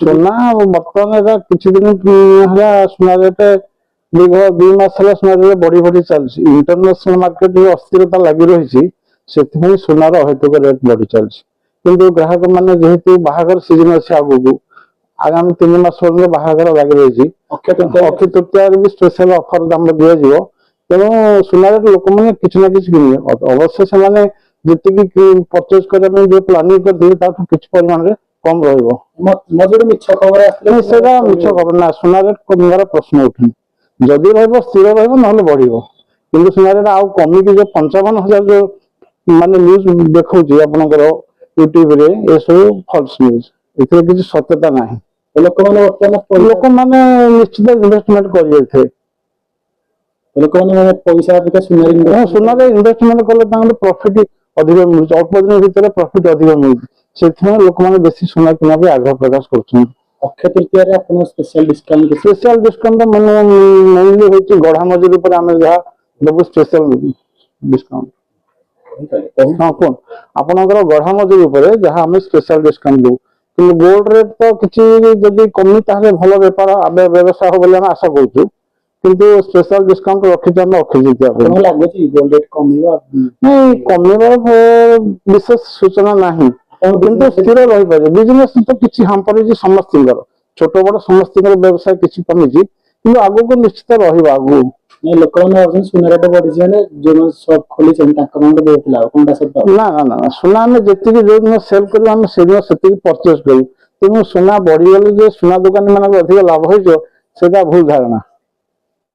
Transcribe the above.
ସୁନା ବର୍ତ୍ତମାନ କିଛି ଦିନ ହେଲା ସୁନା ରେଟ୍ ଦୀର୍ଘ 2 ମାସ ହେଲା ସୁନା ରେଟ୍ ବଢି ବଢି ଚାଲିଛି। ଇଣ୍ଟରନ୍ୟାସନାଲ ମାର୍କେଟ ଅସ୍ଥିରତା ଲାଗି ରହିଛି, ସେଥିପାଇଁ ସୁନାର ଅହେତୁକ ରେଟ୍ ବଢି ଚାଲିଛି। କିନ୍ତୁ ଗ୍ରାହକ ମାନେ ଯେହେତୁ ବାହାଘର ସିଜନ ଅଛି ଆଗକୁ, ଆଗାମୀ 3 ମାସ ପର୍ଯ୍ୟନ୍ତ ବାହାଘର ଲାଗି ରହିଛି, ଅକ୍ଷୟ ତୃତୀୟାରେ ବି ସ୍ପେଶାଲ ଅଫର ଦାମ ଦିଆଯିବ। ତେଣୁ ସୁନା ରେଟ୍ ଲୋକମାନେ କିଛି ନା କିଛି କିଣିବେ। ଅବଶ୍ୟ ସେମାନେ ଯେତିକି ପରଚେଜ କରିବା ପାଇଁ ଯୋଉ ପ୍ଲାନିଂ କରିଥିବେ ତାଠୁ କିଛି ପରିମାଣରେ କମ ରହିବ। ମିଛ ଖବର ସେଟା ମିଛ ଖବର ନା, ସୁନା ରେଟ୍ କମିବାର ପ୍ରଶ୍ନ ଉଠୁନି। ଯଦି ରହିବ ସ୍ଥିର ରହିବ, ନହେଲେ ବଢିବ। କିନ୍ତୁ ସୁନା ରେଟ୍ ଆଉ କମିକି ଯୋଉ 55,000 ଯୋଉ ମାନେ ନ୍ୟୁଜ ଦେଖଉଛି ଆପଣଙ୍କର ୟୁଟ୍ୟୁବ ରେ, ଏସବୁ ଫଲ୍ସ ନ୍ୟୁଜ। ଏଥିରେ କିଛି ସତ୍ୟତା ନାହିଁ। ଲୋକମାନେ ନିଶ୍ଚିତ ଇନଭେଷ୍ଟମେଣ୍ଟ କରିଯାଇଥିବେ। ଲୋକମାନେ ପଇସା ଅଧିକା ସୁନାରେ ଇନଭେଷ୍ଟମେଣ୍ଟ କଲେ ତାଙ୍କର ପ୍ରଫିଟ ଅଧିକ ମିଳୁଛି, ଅଳ୍ପ ଦିନ ଭିତରେ ପ୍ରଫିଟ ଅଧିକ ମିଳୁଛି। ସେଥିପାଇଁ ଲୋକମାନେ ବେଶୀ ସୁନା କିଣିବା ପାଇଁ ଆଗ୍ରହ ପ୍ରକାଶ କରୁଛନ୍ତି। ଅକ୍ଷୟ ତୃତୀୟାରେ ଆପଣ ସ୍ପେଶାଲ ଡିସକାଉଣ୍ଟ ମାନେ ମେନଲି ହଉଛି ଗଢା ମଜୁରୀ ଉପରେ ଆମେ ଯାହା ଦେବୁ ସ୍ପେଶାଲ ଡିସକାଉଣ୍ଟ। ହଁ କୁହନ୍ତୁ, ଆପଣଙ୍କର ଗଢା ମଜୁରୀ ଉପରେ ଯାହା ଆମେ ସ୍ପେଶାଲ ଡିସକାଉଣ୍ଟ ଦଉ। କିନ୍ତୁ ଗୋଲ୍ଡ ରେଟ୍ ତ କିଛି ଯଦି କମି ତାହେଲେ ଭଲ ବେପାର ବ୍ୟବସାୟ ହବ ବୋଲି ଆମେ ଆଶା କରୁଛୁ। କିନ୍ତୁ ସ୍ପେଶାଲ ଡିସକାଉଣ୍ଟ ରଖିଛୁ ଆମେ ଅକ୍ଷୟ ତୃତୀୟା ପାଇଁ। ଲାଗୁଛି ଗୋଲ୍ଡ ରେଟ୍ କମିବ? ନାଇଁ, କମିବାର ବିଶେଷ ସୂଚନା ନାହିଁ, କିନ୍ତୁ ସ୍ଥିର ରହିପାରିବ। ବିଜନେସ ତ କିଛି ହାମ୍ପରିଛି ସମସ୍ତଙ୍କର, ଛୋଟ ବଡ ସମସ୍ତଙ୍କର ବ୍ୟବସାୟ କିଛି କମିଛି, କିନ୍ତୁ ଆଗକୁ ନିଶ୍ଚିତ ରହିବ। ଆଗକୁ ଲୋକମାନେ ଭାବୁଛନ୍ତି ସୁନା ରେଟ୍ ବଢିଛି ମାନେ ଯୋଉମାନେ ସପ୍ ଖୋଲିଛନ୍ତି ତାଙ୍କ ମାନଙ୍କୁ ବହୁତ ଲାଭ। ନା ନା ନା, ସୁନା ଆମେ ଯେତିକି ଯୋଉଦିନ ସେଲ୍ କରିବୁ ଆମେ ସେଦିନ ସେତିକି ପରଚେଜ କରିବୁ। ତେଣୁ ସୁନା ବଢିଗଲେ ଯେ ସୁନା ଦୋକାନୀ ମାନଙ୍କୁ ଅଧିକ ଲାଭ ହେଇଯିବ, ସେଇଟା ଭୁଲ ଧାରଣା।